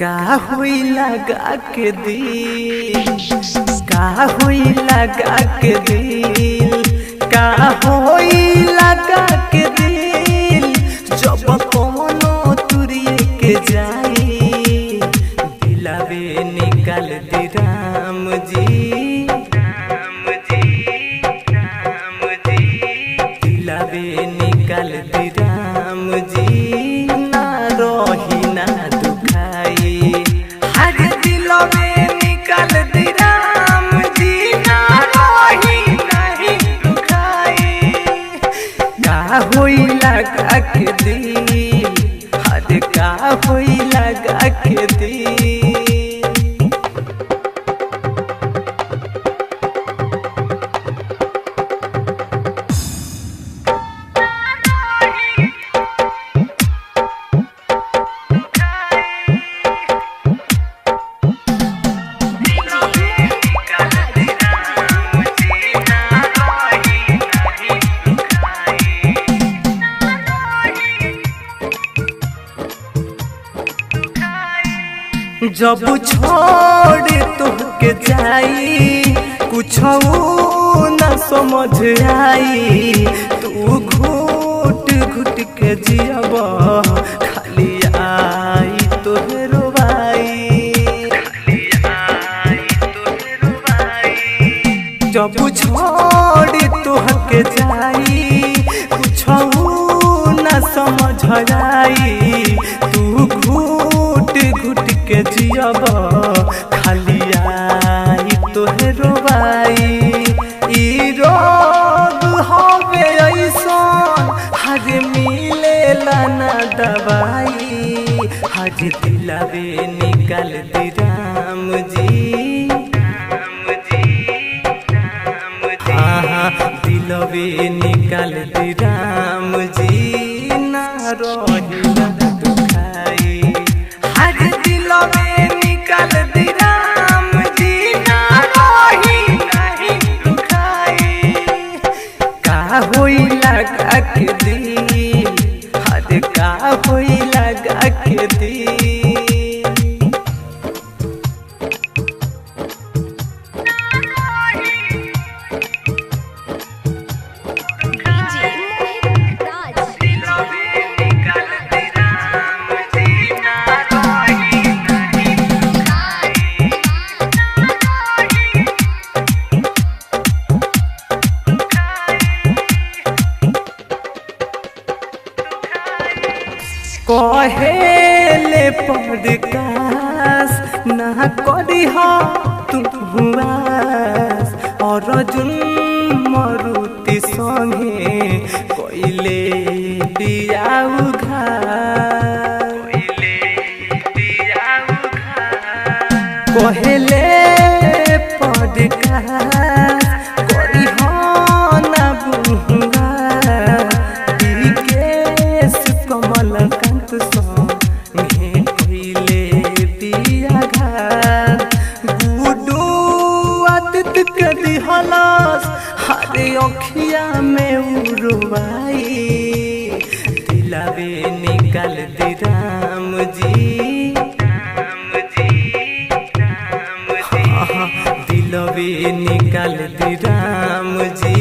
का हुई लगा के दिल, का हुई लगा के दिल, का हुई लगा के दिल, जब कोनो तुरिए के जाई दिलावे निकाल दी राम जी, राम जी, राम जी, दिलावे निकाल दी राम जी, ना रही ना दुखाई, हर दिलावे निकाल दी राम जी, ना रही नहीं दुखाई, का हुई लगा के दिल, हर का हुई लगा के दिल। जब छोड़ तुहके जाई कुछ न समझ आई, तू घुट घुट के जियब खाली आई तोहे रोवाई, खाली आई तोहे रोवाई। जब छोड़ तुहके जाई कुछ न समझ आई, तू घुट घुट के जियब खाली आई तोहे रोवाई। ई रोग हवे ऐसन हज मिलेला ना दवाई, हज दिलावे निकाल दी राम जी, राम जी, राम जी, हाँ दिलावे निकाल दी राम जी, ना रही ना दुखाई, हज दिलावे निकाल दी राम जी, ना रही नहीं दुखाई, का हुई लगा के दिल, हद का हुई लगा के दिल। कहेले पॉडकास ना करी हो तू हुआस, और जुन मरुति संगे कोइले दियाउ घास, कोइले दियाउ घास। कहेले पॉडकास करी हो ना बुआ, दिकेश कमल संगे कोइले दिया घात, गुडू आदित्य के दिहलस हरे अखिया में उड़वाई, दिलावे निकाल दी राम जी, राम जी, राम जी, दिलावे निकाल दी राम जी,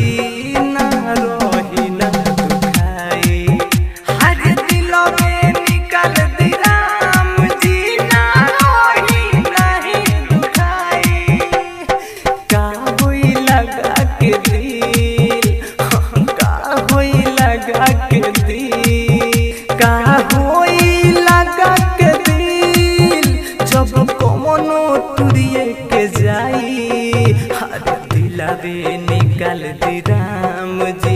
ना रही ना दुखाई, हर दिलावे निकाल दी राम जी, ना रही नहीं दुखाई, का हुई लगा के दिल, का हुई लगा के दिल, का हुई लगा के दिल, जब कोनो तुरिए के जाई, हर दिलावे निकाल दी राम जी।